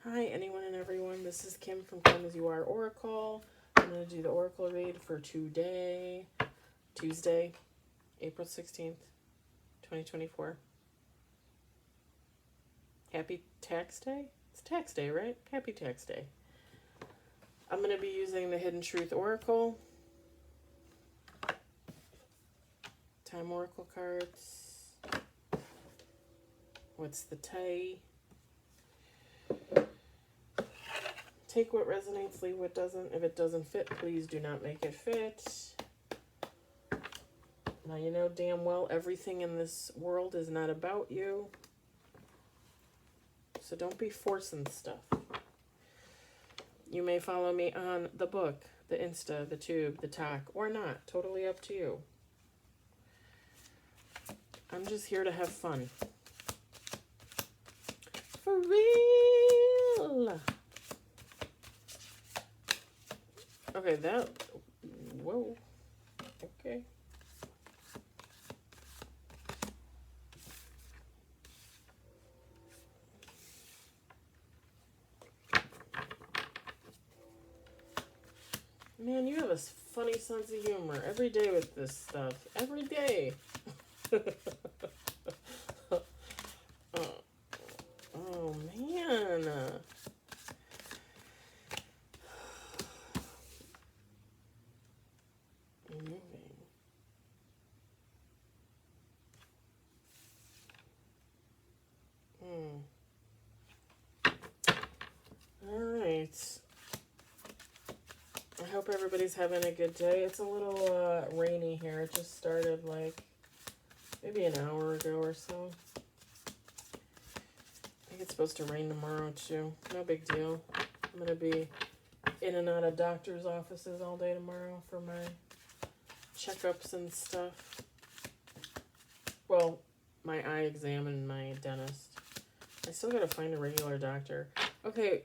Hi, anyone and everyone. This is Kim from Come As You Are Oracle. I'm going to do the Oracle read for today, Tuesday, April 16th, 2024. Happy Tax Day? It's Tax Day, right? Happy Tax Day. I'm going to be using the Hidden Truth Oracle, Time Oracle cards. What's the tie? Take what resonates, leave what doesn't. If it doesn't fit, please do not make it fit. Now you know damn well everything in this world is not about you. So don't be forcing stuff. You may follow me on the book, the Insta, the Tube, the Talk, or not. Totally up to you. I'm just here to have fun. For real. Okay, that... Whoa. Okay. Man, you have a funny sense of humor every day with this stuff. Every day. Oh, man. Moving. Alright. I hope everybody's having a good day. It's a little rainy here. It just started like maybe an hour ago or so. I think it's supposed to rain tomorrow too. No big deal. I'm going to be in and out of doctor's offices all day tomorrow for my checkups and stuff. Well, my eye exam and my dentist. I still got to find a regular doctor. Okay,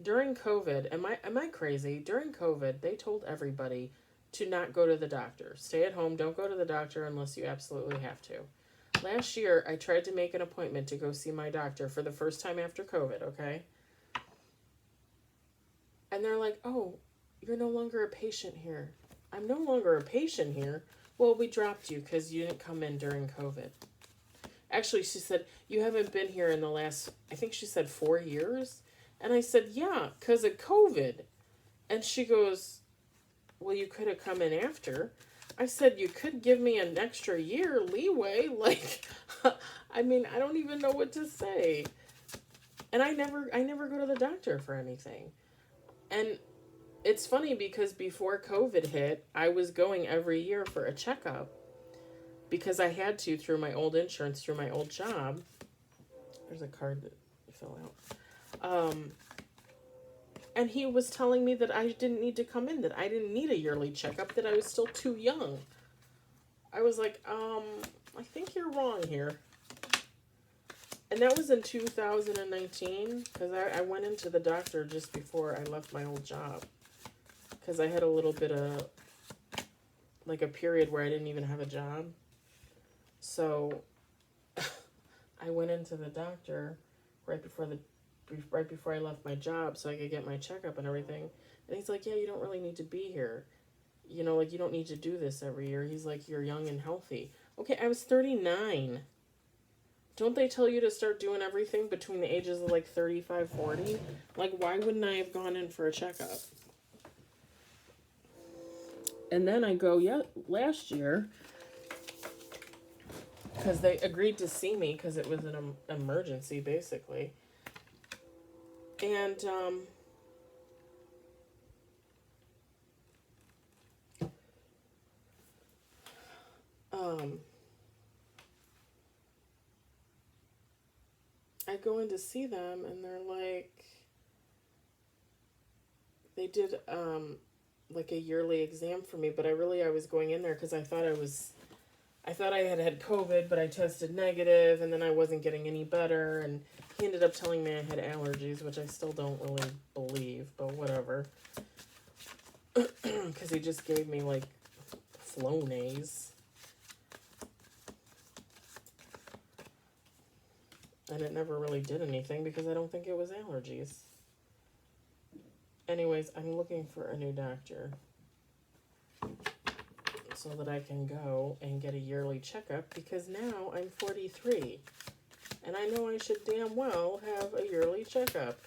during COVID, am I crazy? During COVID, they told everybody to not go to the doctor. Stay at home. Don't go to the doctor unless you absolutely have to. Last year, I tried to make an appointment to go see my doctor for the first time after COVID, okay? And they're like, oh, you're no longer a patient here. I'm no longer a patient here. Well, we dropped you because you didn't come in during COVID. Actually, she said, you haven't been here in the last, I think she said 4 years. And I said, yeah, because of COVID. And she goes, well, you could have come in after. I said, you could give me an extra year leeway. Like, I mean, I don't even know what to say. And I never go to the doctor for anything. And it's funny because before COVID hit, I was going every year for a checkup because I had to through my old insurance, through my old job. There's a card that fell out. And he was telling me that I didn't need to come in, that I didn't need a yearly checkup, that I was still too young. I was like, I think you're wrong here. And that was in 2019, because I went into the doctor just before I left my old job. Because I had a little bit of, like a period where I didn't even have a job. So, I went into the doctor right before I left my job so I could get my checkup and everything. And he's like, yeah, you don't really need to be here. You know, like, you don't need to do this every year. He's like, you're young and healthy. Okay, I was 39. Don't they tell you to start doing everything between the ages of, like, 35, 40? Like, why wouldn't I have gone in for a checkup? And then I go, yeah, last year, because they agreed to see me because it was an emergency, basically. And, I go in to see them, and they're like, they did, like a yearly exam for me, but I was going in there because I thought I had COVID, but I tested negative, and then I wasn't getting any better, and he ended up telling me I had allergies, which I still don't really believe, but whatever. Because he just gave me, like, Flonase. And it never really did anything because I don't think it was allergies. Anyways, I'm looking for a new doctor so that I can go and get a yearly checkup because now I'm 43 and I know I should damn well have a yearly checkup.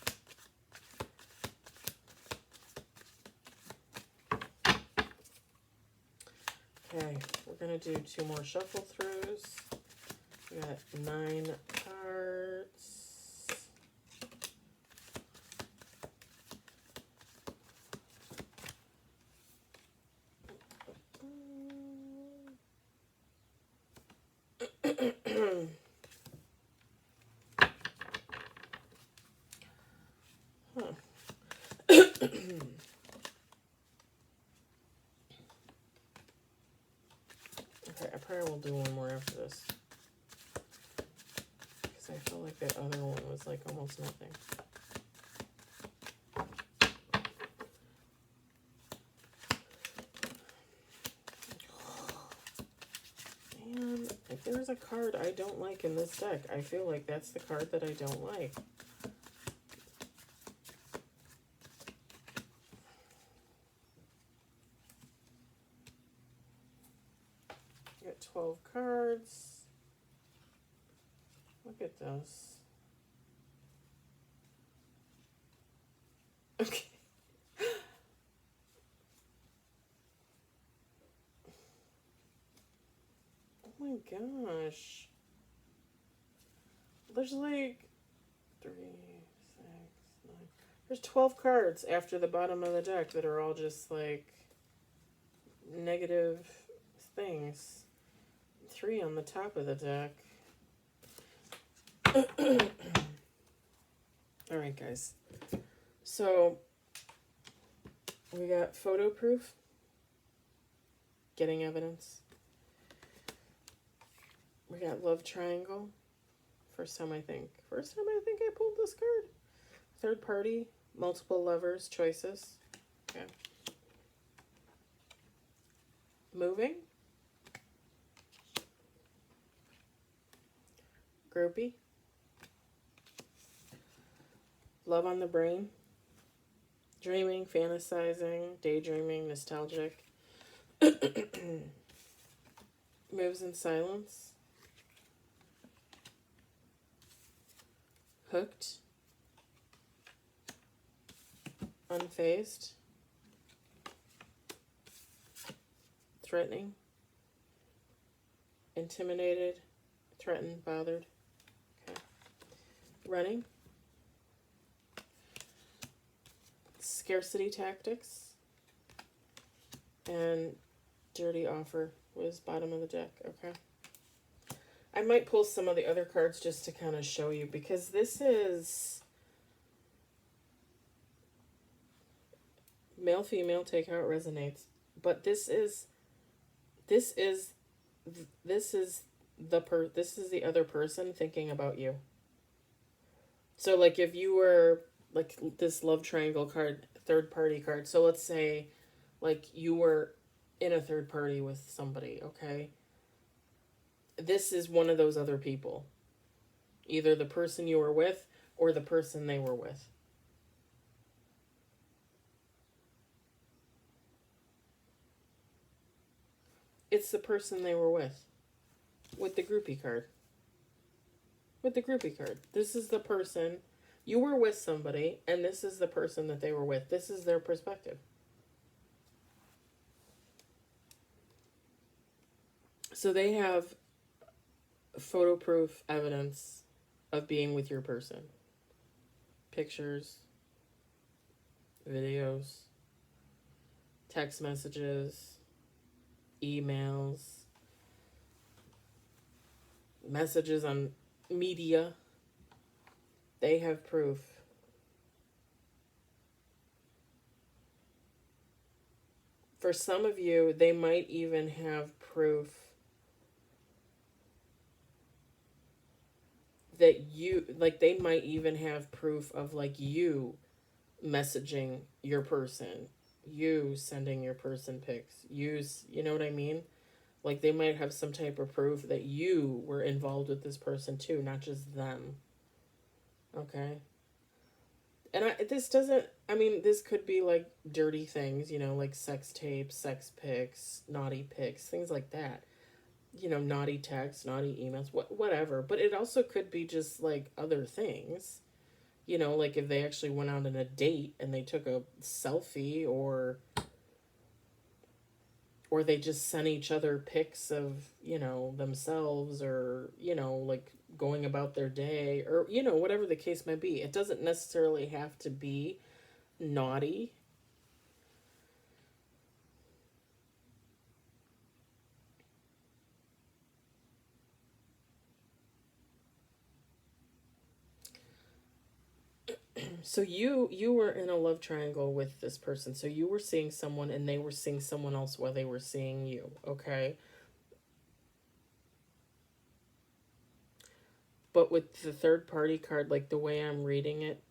Okay, we're going to do 2 more shuffle throughs. We got 9 cards. Okay, I probably will do one more after this. Because I feel like that other one was like almost nothing. Man, if there's a card I don't like in this deck, I feel like that's the card that I don't like. Got 12 cards. Look at this. Okay. Oh my gosh. There's like 3, 6, 9. There's 12 cards after the bottom of the deck that are all just like negative things. 3 on the top of the deck. All right, guys. So we got photo proof, getting evidence. We got love triangle. First time I think I pulled this card. Third party, multiple lovers, choices. Okay. Moving. Groupie. Love on the brain. Dreaming, fantasizing, daydreaming, nostalgic. Moves in silence. Hooked. Unfazed. Threatening. Intimidated. Threatened. Bothered. Okay. Running. Scarcity tactics. And dirty offer was bottom of the deck. Okay. I might pull some of the other cards just to kind of show you because this is male, female, take how it resonates. But this is the other person thinking about you. So like if you were like this love triangle card, third party card. So let's say like you were in a third party with somebody, okay? This is one of those other people. Either the person you were with or the person they were with. It's the person they were with the groupie card. With the groupie card. This is the person. You were with somebody, and this is the person that they were with. This is their perspective. So they have photo proof evidence of being with your person. Pictures, videos, text messages, emails, messages on media. They have proof. For some of you, they might even have proof that you, like, they might even have proof of, like, you messaging your person, you sending your person pics, you know what I mean? Like, they might have some type of proof that you were involved with this person too, not just them. Okay? And this doesn't, I mean, this could be like dirty things, like sex tapes, sex pics, naughty pics, things like that. Naughty texts, naughty emails, whatever. But it also could be just like other things. Like if they actually went out on a date and they took a selfie, or they just sent each other pics of, themselves, or, like going about their day, or, whatever the case may be. It doesn't necessarily have to be naughty. So you were in a love triangle with this person. So you were seeing someone and they were seeing someone else while they were seeing you, okay? But with the third party card, like the way I'm reading it,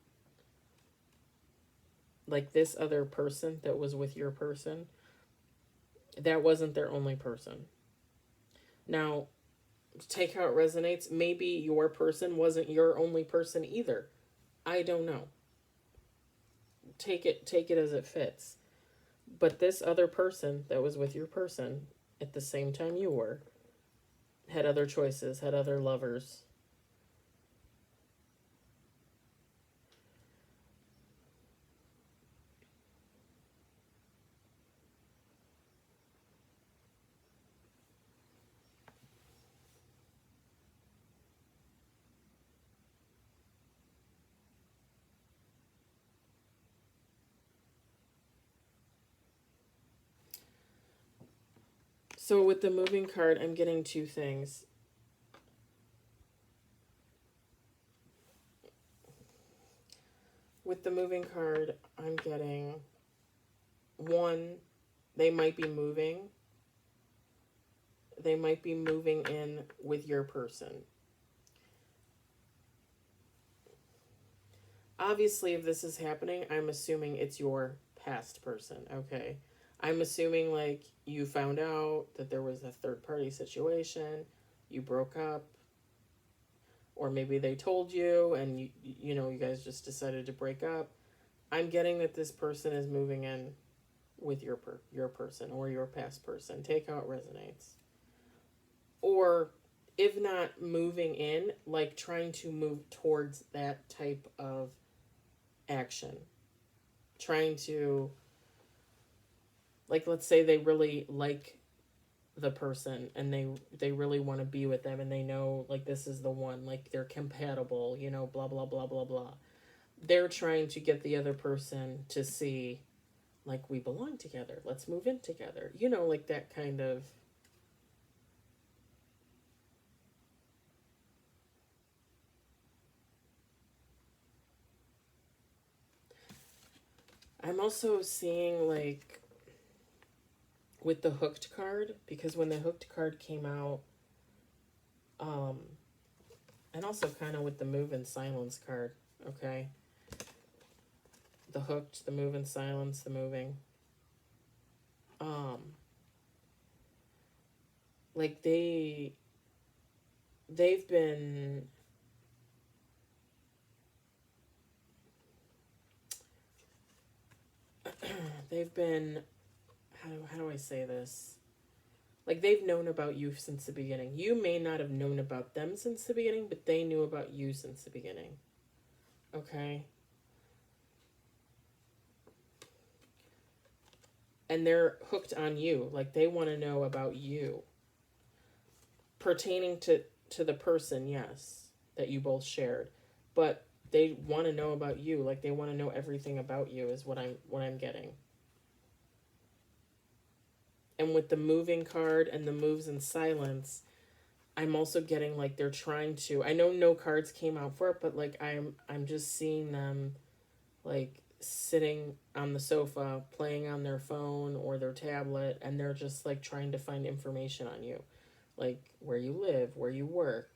like this other person that was with your person, that wasn't their only person. Now, take how it resonates. Maybe your person wasn't your only person either. I don't know. Take it as it fits. But this other person that was with your person at the same time you were had other choices, had other lovers. So with the moving card, I'm getting two things. With the moving card, I'm getting one, they might be moving. They might be moving in with your person. Obviously, if this is happening, I'm assuming it's your past person, okay? I'm assuming like you found out that there was a third party situation, you broke up, or maybe they told you and you guys just decided to break up. I'm getting that this person is moving in with your person or your past person. Take how it resonates. Or if not moving in, like trying to move towards that type of action. Trying to, like, let's say they really like the person and they really want to be with them, and they know like this is the one, like they're compatible, blah blah blah blah blah. They're trying to get the other person to see, like, we belong together, let's move in together, like that kind of. I'm also seeing like with the hooked card, because when the hooked card came out, um and also kind of with the move and silence card, okay? The hooked, the move and silence, the moving. Um like they've been they've been, how do I say this? Like they've known about you since the beginning. You may not have known about them since the beginning, but they knew about you since the beginning. Okay? And they're hooked on you. Like they want to know about you. Pertaining to the person, yes, that you both shared. But they want to know about you. Like they want to know everything about you is what I'm getting. And with the moving card and the moves in silence, I'm also getting like they're trying to. I know no cards came out for it, but like I'm just seeing them like sitting on the sofa playing on their phone or their tablet, and they're just like trying to find information on you. Like where you live, where you work.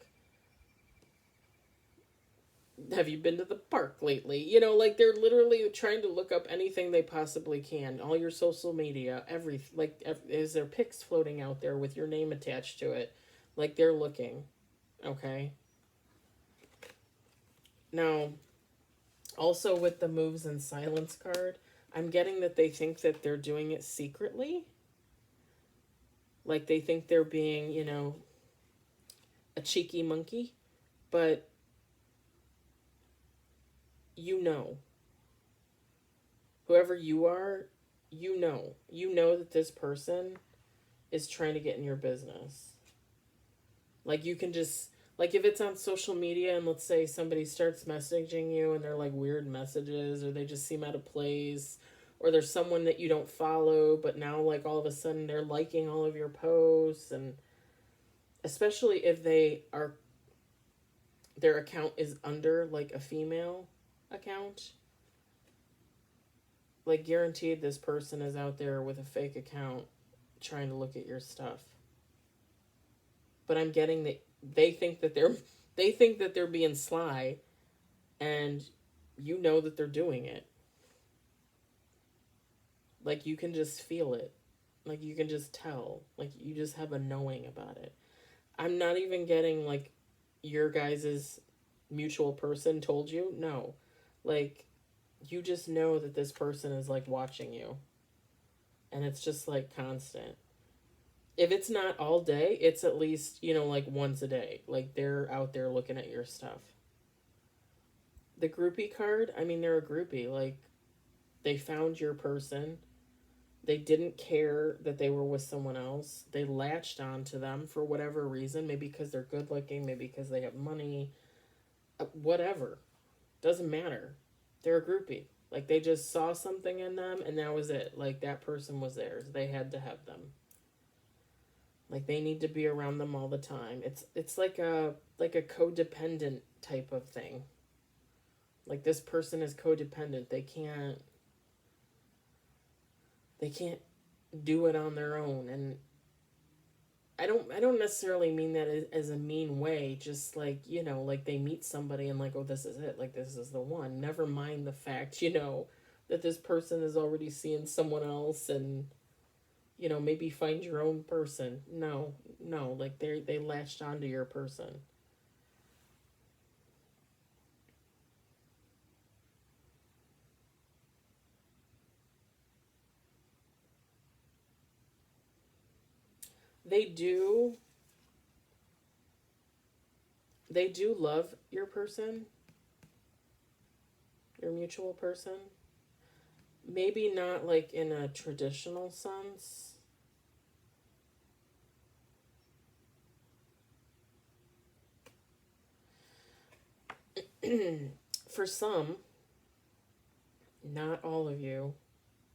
Have you been to the park lately? Like they're literally trying to look up anything they possibly can. All your social media, is there pics floating out there with your name attached to it? Like they're looking. Okay. Now, Also, with the moves and silence card, I'm getting that they think that they're doing it secretly. Like they think they're being, a cheeky monkey. But you know, whoever you are, you know that this person is trying to get in your business. Like you can just, like if it's on social media and let's say somebody starts messaging you and they're like weird messages or they just seem out of place, or there's someone that you don't follow but now like all of a sudden they're liking all of your posts, and especially if their account is under like a female account, like guaranteed this person is out there with a fake account trying to look at your stuff. But I'm getting that they think that they're being sly, and you know that they're doing it. Like you can just feel it. Like you can just tell. Like you just have a knowing about it. I'm not even getting like your guys's mutual person told you. No. Like you just know that this person is like watching you, and it's just like constant. If it's not all day, it's at least, like once a day. Like they're out there looking at your stuff. The groupie card, I mean, they're a groupie. Like they found your person. They didn't care that they were with someone else. They latched onto them for whatever reason. Maybe because they're good looking, maybe because they have money, whatever. Doesn't matter. They're a groupie. Like they just saw something in them and that was it. Like that person was theirs. They had to have them. Like they need to be around them all the time. It's like a codependent type of thing. Like this person is codependent. They can't do it on their own. And I don't necessarily mean that as a mean way. Just like, like they meet somebody and like, oh, this is it. Like this is the one. Never mind the fact, that this person is already seeing someone else, and maybe find your own person. No, no, like they latched onto your person. They do they do love your person, your mutual person. Maybe not like in a traditional sense. For some, not all of you.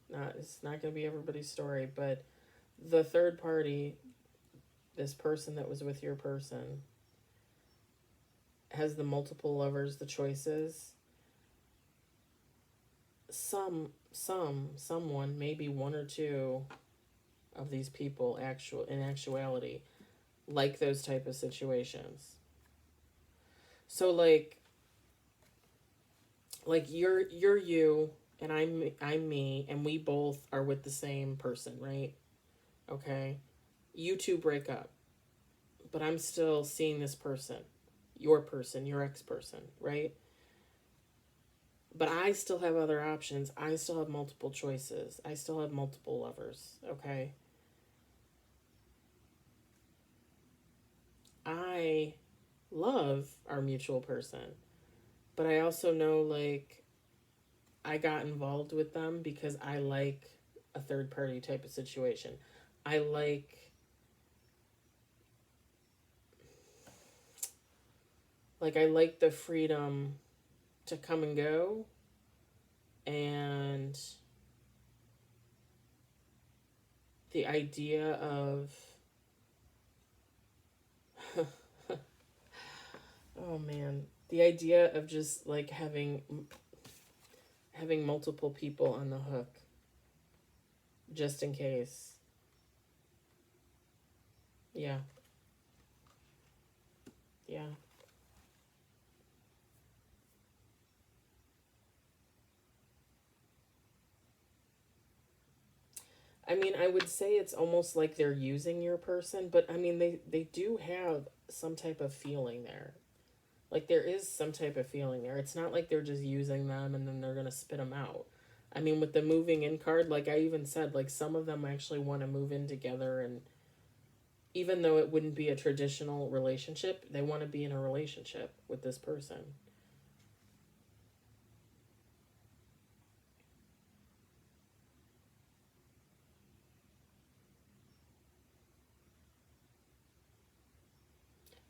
Not It's not going to be everybody's story, but the third party, this person that was with your person, has the multiple lovers, the choices. Someone, maybe one or two of these people, in actuality, like those type of situations. So like you're you, and I'm me, and we both are with the same person, right? Okay, you two break up, but I'm still seeing this person, your ex person, right? But I still have other options. I still have multiple choices. I still have multiple lovers, okay? I love our mutual person, but I also know like I got involved with them because I like a third party type of situation. I like the freedom to come and go, and the idea of oh man, the idea of just like having multiple people on the hook just in case. Yeah. Yeah. I mean, I would say it's almost like they're using your person, but I mean, they do have some type of feeling there. Like there is some type of feeling there. It's not like they're just using them and then they're going to spit them out. I mean, with the moving in card, like I even said, like some of them actually want to move in together, and even though it wouldn't be a traditional relationship, they want to be in a relationship with this person.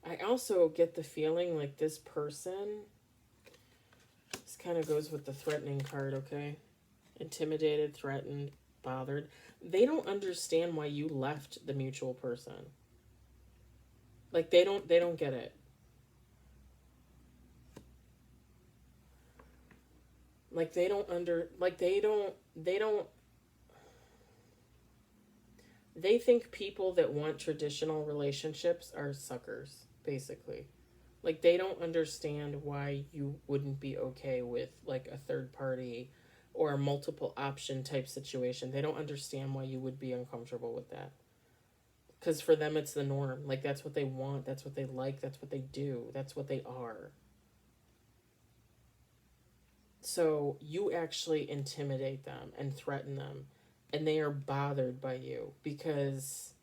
I also get the feeling like this person, this kind of goes with the threatening card, okay? Intimidated, threatened, bothered. They don't understand why you left the mutual person. Like they don't get it. Like they don't under like they don't they think people that want traditional relationships are suckers, basically. Like they don't understand why you wouldn't be okay with like a third party or a multiple option type situation. They don't understand why you would be uncomfortable with that. Because for them, it's the norm. Like that's what they want. That's what they like. That's what they do. That's what they are. So you actually intimidate them and threaten them, and they are bothered by you because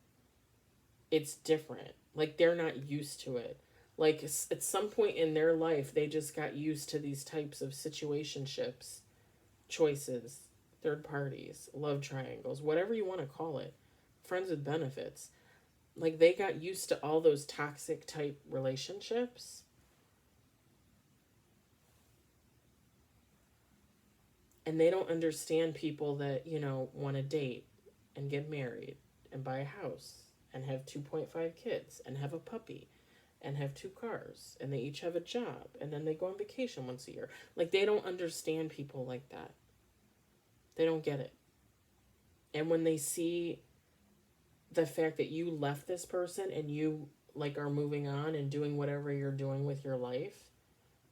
it's different. Like they're not used to it. Like at some point in their life, they just got used to these types of situationships, choices, third parties, love triangles, whatever you want to call it, friends with benefits. Like they got used to all those toxic type relationships, and they don't understand people that, want to date and get married and buy a house and have 2.5 kids and have a puppy and have two cars and they each have a job and then they go on vacation once a year. Like they don't understand people like that. They don't get it. And when they see the fact that you left this person and you like are moving on and doing whatever you're doing with your life,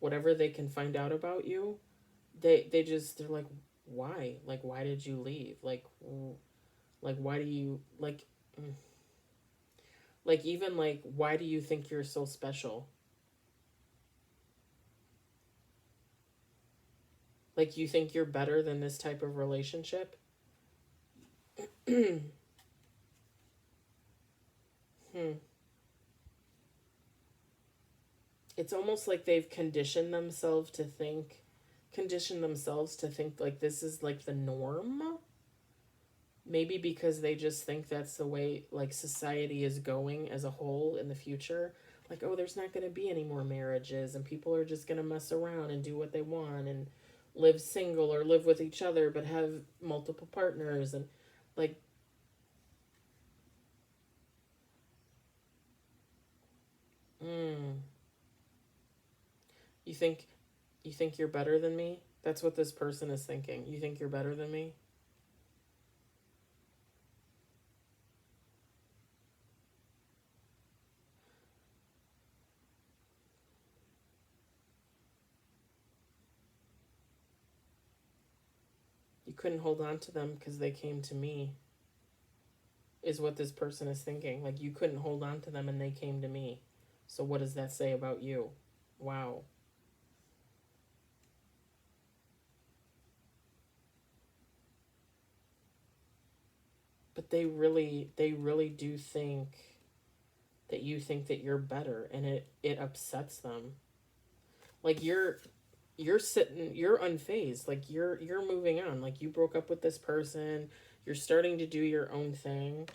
whatever they can find out about you, they're like, why? Like why did you leave? Like why do you like even like why do you think you're so special? Like you think you're better than this type of relationship? hmm. It's almost like they've conditioned themselves to think like this is like the norm. Maybe because they just think that's the way like society is going as a whole in the future. Like, oh, there's not going to be any more marriages and people are just going to mess around and do what they want and live single or live with each other but have multiple partners and like mm, you think you think you're better than me? That's what this person is thinking. You think you're better than me? You couldn't hold on to them because they came to me, is what this person is thinking. Like, you couldn't hold on to them and they came to me. So, what does that say about you? Wow. But they really do think that you're better, and it upsets them. Like, you're unfazed. Like, you're moving on. Like, you broke up with this person, you're starting to do your own thing,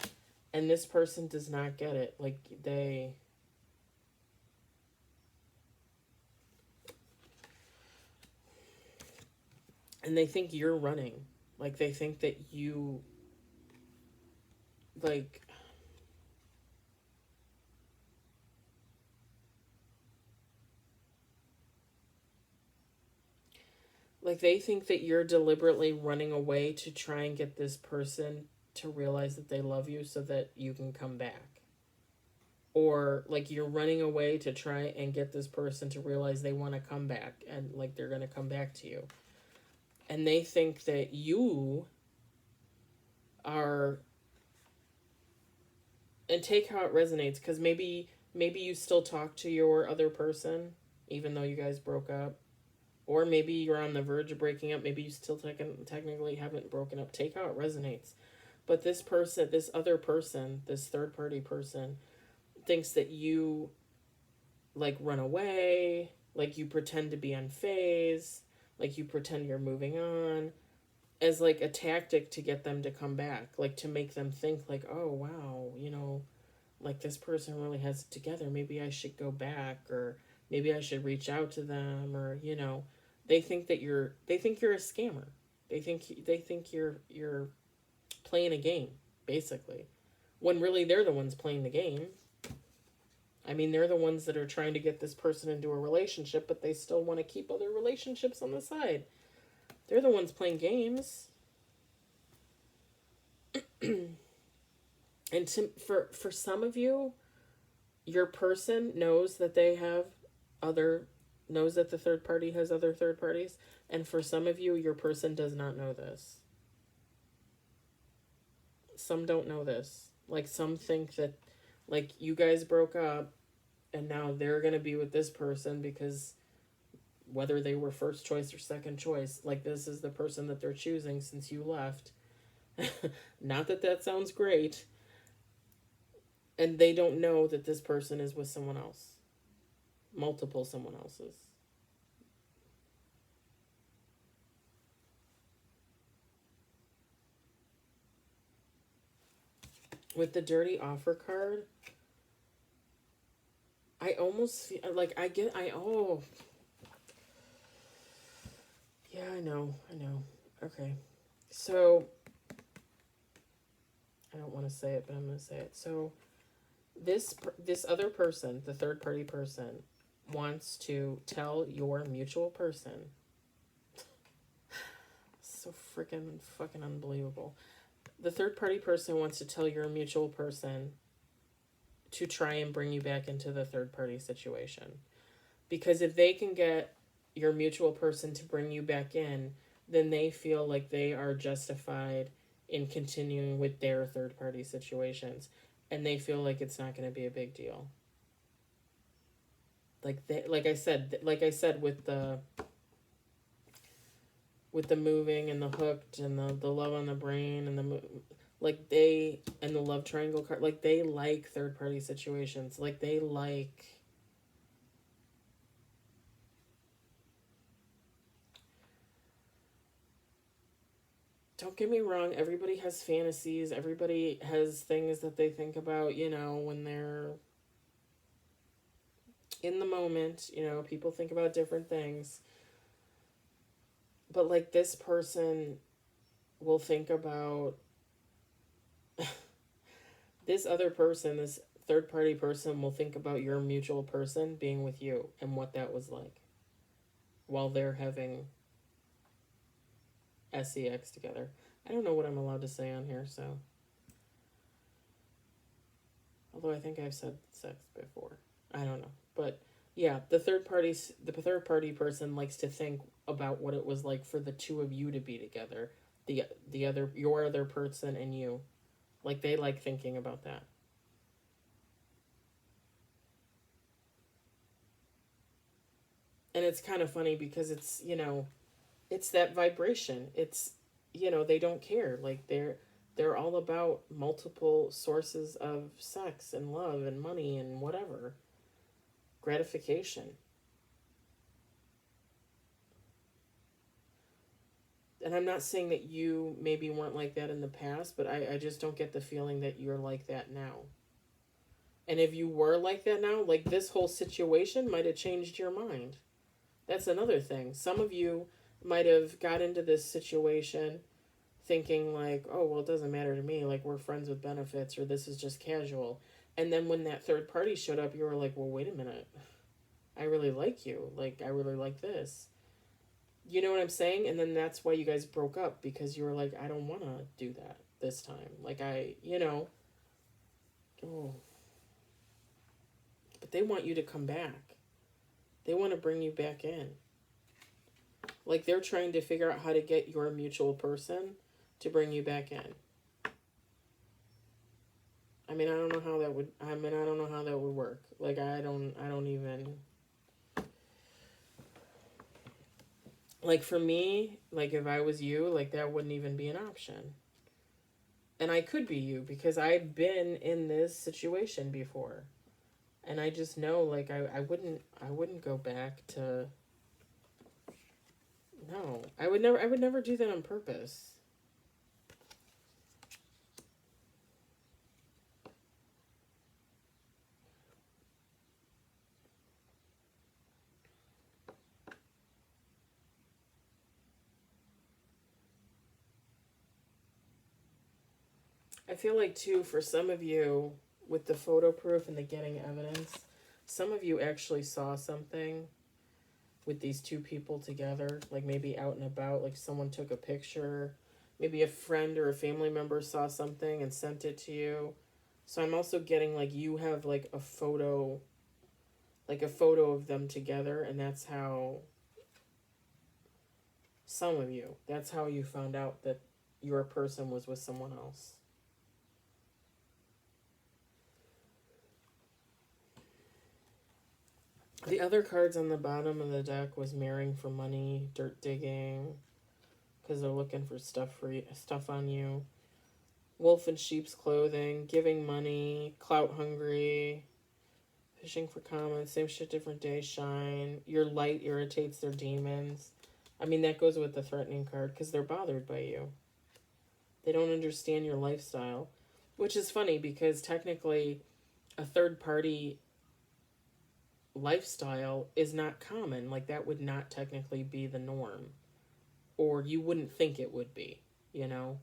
and this person does not get it. Like, they think you're running. Like they think that you like they think that you're deliberately running away to try and get this person to realize that they love you so that you can come back. Or like you're running away to try and get this person to realize they want to come back and like they're going to come back to you. And they think that you are, and take how it resonates, cuz maybe you still talk to your other person. even though you guys broke up. Or maybe you're on the verge of breaking up. Maybe you still technically haven't broken up. Take how it resonates. But this person, this other person, this third party person, thinks that you like run away, like you pretend to be unfazed, like you pretend you're moving on, as like a tactic to get them to come back, like to make them think like, oh wow, like this person really has it together. Maybe I should go back, or maybe I should reach out to them, or they think you're a scammer. They think you're playing a game, basically, when really they're the ones playing the game. I mean, they're the ones that are trying to get this person into a relationship, but they still want to keep other relationships on the side. They're the ones playing games. And for some of you, your person knows that they have other knows that the third party has other third parties, and for some of you, your person does not know this. Some don't know this. Like, some think that, like, you guys broke up and now they're going to be with this person because whether they were first choice or second choice, like, this is the person that they're choosing since you left. Not that that sounds great. And they don't know that this person is with someone else. Multiple someone else's. With the dirty offer card, I almost feel like oh. Yeah, I know. Okay. So, I don't want to say it, but I'm going to say it. So, this other person, the third party person, wants to tell your mutual person. So freaking fucking unbelievable. The third party person wants to tell your mutual person to try and bring you back into the third party situation. Because if they can get your mutual person to bring you back in, then they feel like they are justified in continuing with their third party situations. And they feel like it's not going to be a big deal. Like I said with the moving and the hooked and the love on the brain and and the love triangle card, like, they like third party situations. Like, they like, don't get me wrong, everybody has fantasies, everybody has things that they think about, when they're in the moment, people think about different things. But, like, this person will think about this other person, this third party person will think about your mutual person being with you and what that was like while they're having sex together. I don't know what I'm allowed to say on here, so. Although I think I've said sex before. I don't know. But yeah, the third party person likes to think about what it was like for the two of you to be together. Your other person and you. Like, they like thinking about that. And it's kind of funny because it's it's that vibration. It's, they don't care. Like, they're all about multiple sources of sex and love and money and whatever. Gratification. And I'm not saying that you maybe weren't like that in the past, but I just don't get the feeling that you're like that now. And if you were like that now, like, this whole situation might have changed your mind. That's another thing. Some of you might have got into this situation thinking like, oh, well, it doesn't matter to me. Like, we're friends with benefits, or this is just casual. And then when that third party showed up, you were like, well, wait a minute. I really like you. Like, I really like this. You know what I'm saying? And then that's why you guys broke up, because you were like, I don't want to do that this time. Like, oh. But they want you to come back. They want to bring you back in. Like, they're trying to figure out how to get your mutual person to bring you back in. I mean, I don't know how that would work. Like, I don't even. Like for me, like if I was you, like that wouldn't even be an option. And I could be you because I've been in this situation before. And I just know like I wouldn't go back to no. I would never do that on purpose. I feel like too for some of you with the photo proof and the getting evidence, some of you actually saw something with these two people together, like maybe out and about, like someone took a picture, maybe a friend or a family member saw something and sent it to you. So I'm also getting like you have like a photo of them together, and that's how some of you, that's how you found out that your person was with someone else. The other cards on the bottom of the deck was marrying for money, dirt digging, because they're looking for stuff on you. Wolf in sheep's clothing, giving money, clout hungry, fishing for comments, same shit, different day, shine. Your light irritates their demons. I mean, that goes with the threatening card because they're bothered by you. They don't understand your lifestyle, which is funny because technically a third party lifestyle is not common. Like, that would not technically be the norm, or you wouldn't think it would be, you know?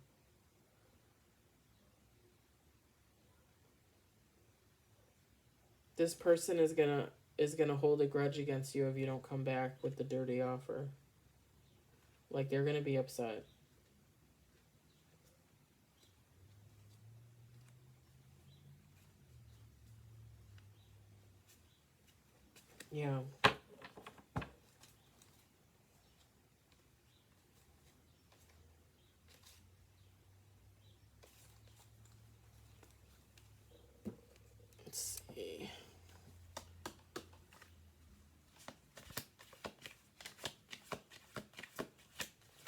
This person is gonna hold a grudge against you if you don't come back with the dirty offer. Like, they're gonna be upset. Yeah. Let's see.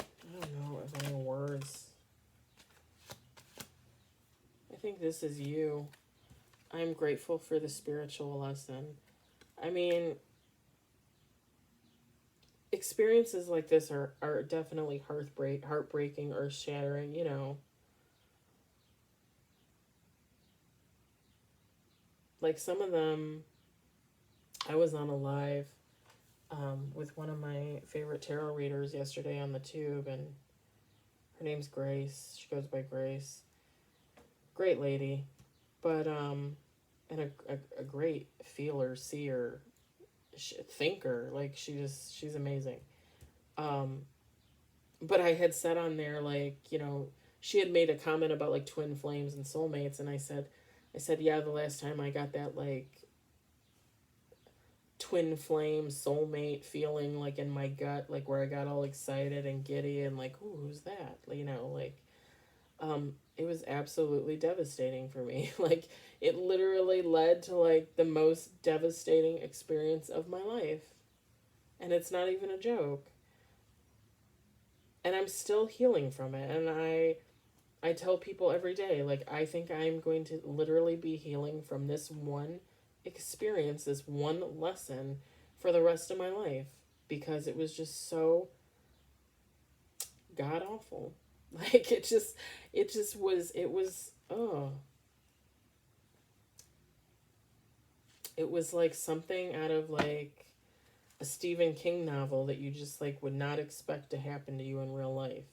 I don't know if any words. I think this is you. I'm grateful for the spiritual lesson. I mean, experiences like this are definitely heartbreaking, earth shattering, you know. Like some of them, I was on a live with one of my favorite tarot readers yesterday on the tube, and her name's Grace. She goes by Grace. Great lady, but and a great feeler, seer, thinker. Like she's amazing. Um, but I had said on there, like, you know, she had made a comment about like twin flames and soulmates, and I said, yeah, the last time I got that like twin flame soulmate feeling like in my gut, like where I got all excited and giddy and like, ooh, who's that? You know, like it was absolutely devastating for me. Like it literally led to like the most devastating experience of my life. And it's not even a joke. And I'm still healing from it. And I tell people every day, like, I think I'm going to literally be healing from this one experience, this one lesson for the rest of my life because it was just so god awful. Like, oh, it was like something out of like a Stephen King novel that you just like would not expect to happen to you in real life.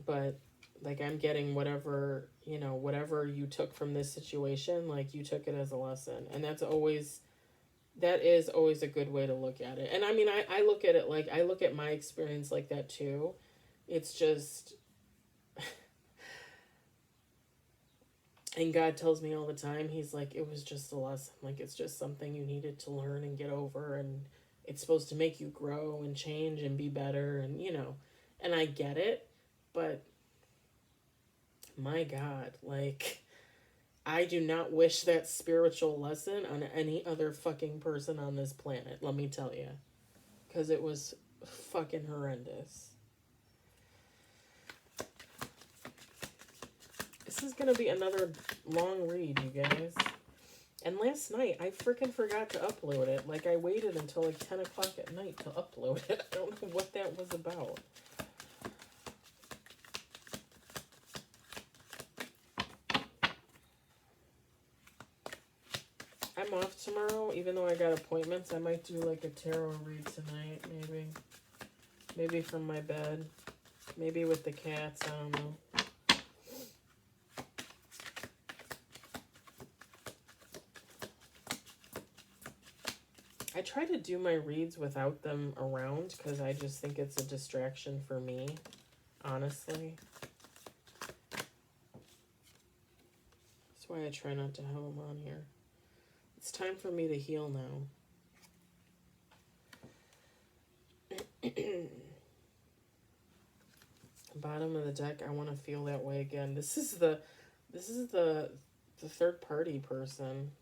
But like I'm getting whatever, you know, whatever you took from this situation, like you took it as a lesson. And that is always a good way to look at it. And I mean, I look at it like I look at my experience like that too. It's just and God tells me all the time, he's like, it was just a lesson. Like it's just something you needed to learn and get over, and it's supposed to make you grow and change and be better, and you know. And I get it, but my God, like, I do not wish that spiritual lesson on any other fucking person on this planet, let me tell you. because it was fucking horrendous. This is gonna be another long read, you guys. And last night, I freaking forgot to upload it. Like, I waited until like 10 o'clock at night to upload it. I don't know what that was about. I'm off tomorrow, even though I got appointments. I might do like a tarot read tonight, maybe. Maybe from my bed. Maybe with the cats, I don't know. I try to do my reads without them around because I just think it's a distraction for me, honestly. That's why I try not to have them on here. It's time for me to heal now. Bottom of the deck, I want to feel that way again. This is the third party person.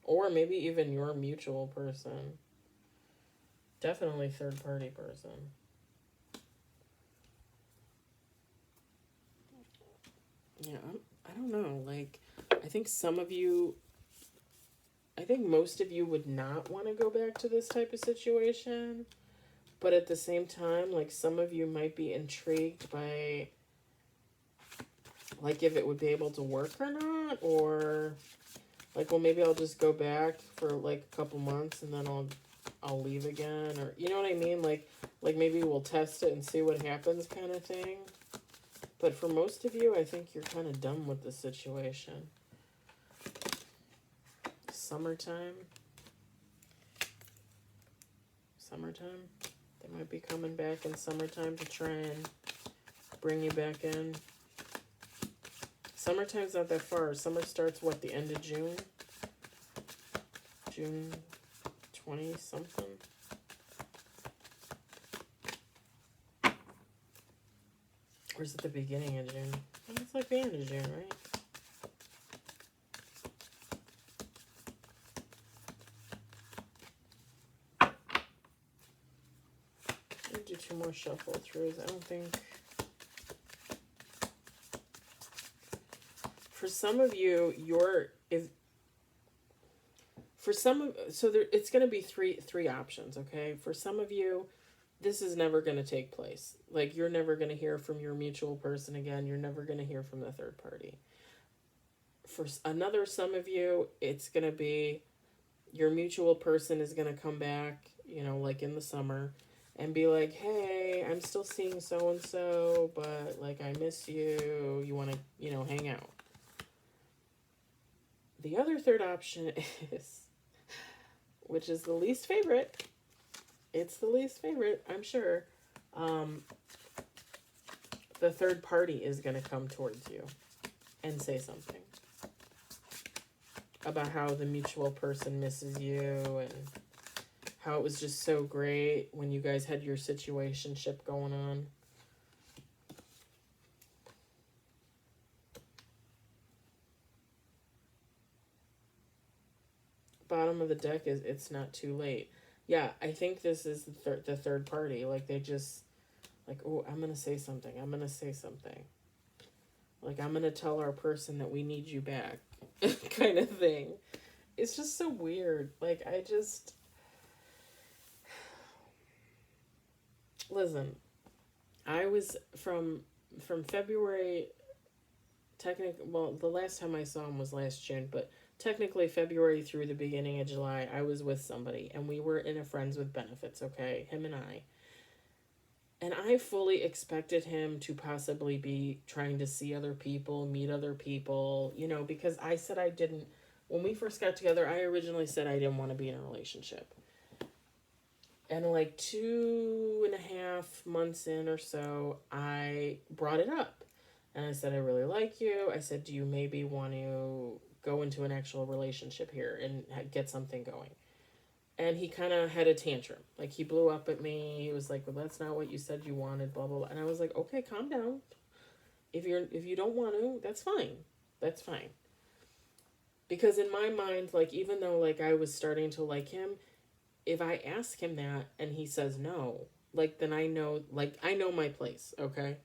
Or maybe even your mutual person. Definitely third party person. Yeah, I don't know. Like, I think most of you would not want to go back to this type of situation. But at the same time, like, some of you might be intrigued by, like, if it would be able to work or not. Or, like, well, maybe I'll just go back for, like, a couple months and then I'll leave again. Or, you know what I mean? Like maybe we'll test it and see what happens kind of thing. But for most of you, I think you're kind of done with the situation. Summertime. They might be coming back in summertime to try and bring you back in. Summertime's not that far. Summer starts, what, the end of June? June 20-something? Or is it the beginning of June? It's like the end of June, right? Let me do 2 more shuffle throughs. I don't think... For some of you, it's going to be three options, okay? For some of you, this is never going to take place. Like, you're never going to hear from your mutual person again. You're never going to hear from the third party. For some of you, it's going to be your mutual person is going to come back, you know, like in the summer and be like, hey, I'm still seeing so-and-so, but, like, I miss you. You want to, you know, hang out. The other third option is, which is the least favorite, it's the least favorite, I'm sure, the third party is going to come towards you and say something about how the mutual person misses you and how it was just so great when you guys had your situationship going on. Bottom of the deck is it's not too late. Yeah, I think this is the third party. Like, they just, like, oh, I'm going to say something. I'm going to say something. Like, I'm going to tell our person that we need you back kind of thing. It's just so weird. Like, I just... Listen, I was from February, well, the last time I saw him was last June, but technically February through the beginning of July, I was with somebody, and we were in a friends with benefits, okay? Him and I. And I fully expected him to possibly be trying to see other people, meet other people, you know, because I said I didn't, when we first got together, I originally said I didn't want to be in a relationship. And like 2.5 months in or so, I brought it up. And I said, I really like you. I said, do you maybe want to go into an actual relationship here and get something going? And he kind of had a tantrum. Like, he blew up at me. He was like, well, that's not what you said you wanted, blah, blah, blah. And I was like, okay, calm down. If you don't want to, that's fine. That's fine. Because in my mind, like, even though, like, I was starting to like him, if I ask him that and he says no, like, then I know, like, I know my place, okay?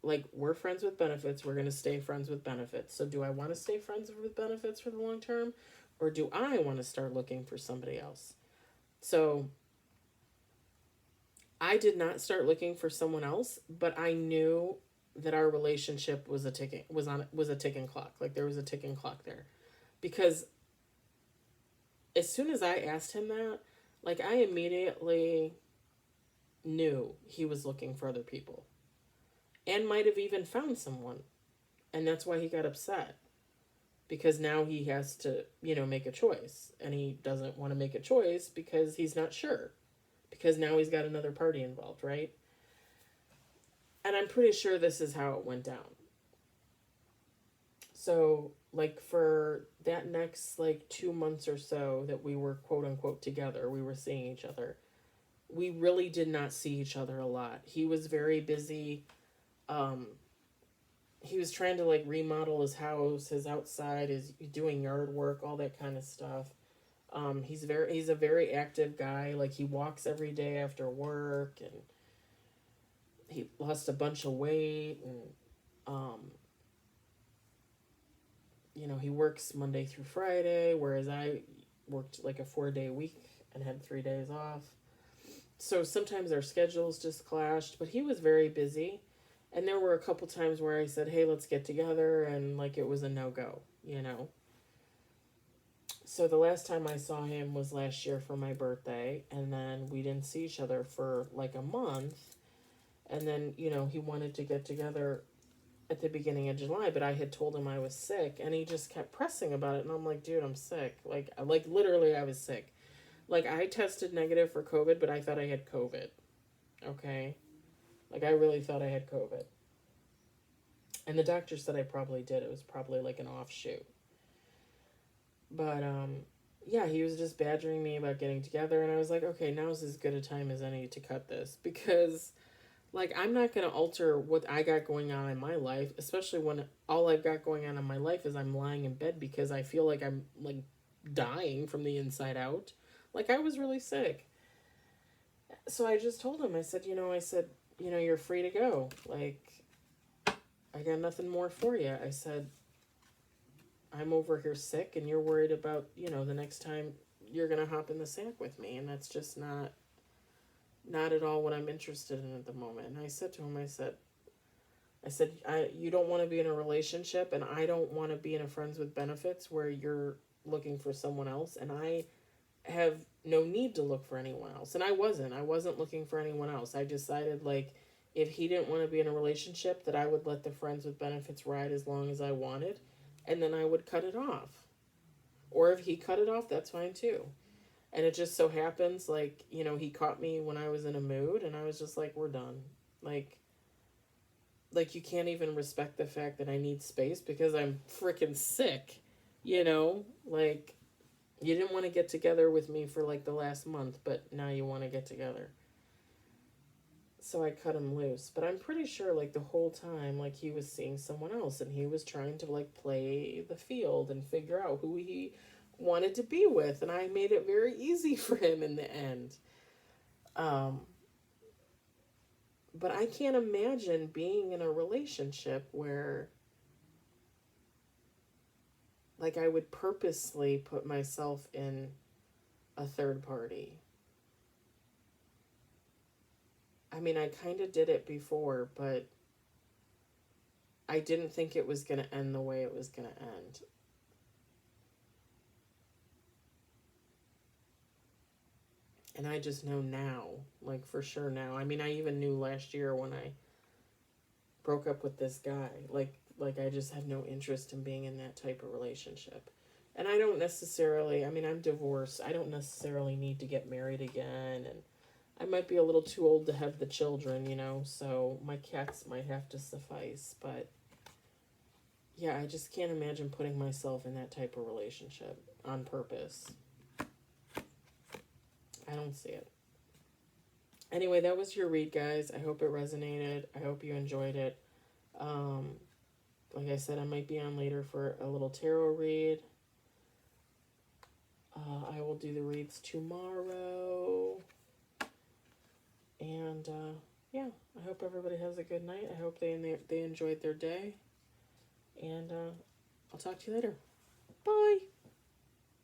Like, we're friends with benefits. We're going to stay friends with benefits. So, do I want to stay friends with benefits for the long term? Or do I want to start looking for somebody else? So, I did not start looking for someone else, but I knew that our relationship was a ticking clock. Like, there was a ticking clock there. Because as soon as I asked him that, like, I immediately knew he was looking for other people and might have even found someone. And that's why he got upset, because now he has to, make a choice. And he doesn't want to make a choice because he's not sure. Because now he's got another party involved, right? And I'm pretty sure this is how it went down. So, like, for that next, like, 2 months or so that we were quote unquote together, we were seeing each other, we really did not see each other a lot. He was very busy. Um, he was trying to, like, remodel his house, his outside, is doing yard work, all that kind of stuff. He's a very active guy. Like, he walks every day after work, and he lost a bunch of weight, and um, he works Monday through Friday, whereas I worked like a 4-day week and had 3 days off. So sometimes our schedules just clashed, but he was very busy. And there were a couple times where I said, hey, let's get together, and like it was a no go. So the last time I saw him was last year for my birthday, and then we didn't see each other for like a month. And then, he wanted to get together at the beginning of July, but I had told him I was sick, and he just kept pressing about it. And I'm like, dude, I'm sick. Like literally, I was sick. Like, I tested negative for COVID, but I thought I had COVID. Okay, like, I really thought I had COVID, and the doctor said I probably did. It was probably like an offshoot. But yeah, he was just badgering me about getting together, and I was like, okay, now's as good a time as any to cut this, because like, I'm not going to alter what I got going on in my life, especially when all I've got going on in my life is I'm lying in bed because I feel like I'm, like, dying from the inside out. Like, I was really sick. So I just told him, you're free to go. Like, I got nothing more for you. I said, I'm over here sick, and you're worried about, the next time you're going to hop in the sack with me. And that's just not at all what I'm interested in at the moment. And I said to him, you don't want to be in a relationship, and I don't want to be in a friends with benefits where you're looking for someone else, and I have no need to look for anyone else. And I wasn't looking for anyone else. I decided, like, if he didn't want to be in a relationship, that I would let the friends with benefits ride as long as I wanted, and then I would cut it off. Or if he cut it off, that's fine too. And it just so happens, like, he caught me when I was in a mood, and I was just like, we're done. Like you can't even respect the fact that I need space because I'm freaking sick, Like, you didn't want to get together with me for like the last month, but now you want to get together. So I cut him loose. But I'm pretty sure, like, the whole time, like, he was seeing someone else, and he was trying to, like, play the field and figure out who he wanted to be with, and I made it very easy for him in the end. Um, but I can't imagine being in a relationship where, like, I would purposely put myself in a third party. I mean, I kind of did it before, but I didn't think it was going to end the way it was going to end. And I just know now, like, for sure now. I mean, I even knew last year when I broke up with this guy. Like I just had no interest in being in that type of relationship. And I don't necessarily, I mean, I'm divorced. I don't necessarily need to get married again. And I might be a little too old to have the children, so my cats might have to suffice. But yeah, I just can't imagine putting myself in that type of relationship on purpose. I don't see it. Anyway, that was your read, guys. I hope it resonated. I hope you enjoyed it. Like I said, I might be on later for a little tarot read. I will do the reads tomorrow. And yeah, I hope everybody has a good night. I hope they enjoyed their day. And I'll talk to you later. Bye.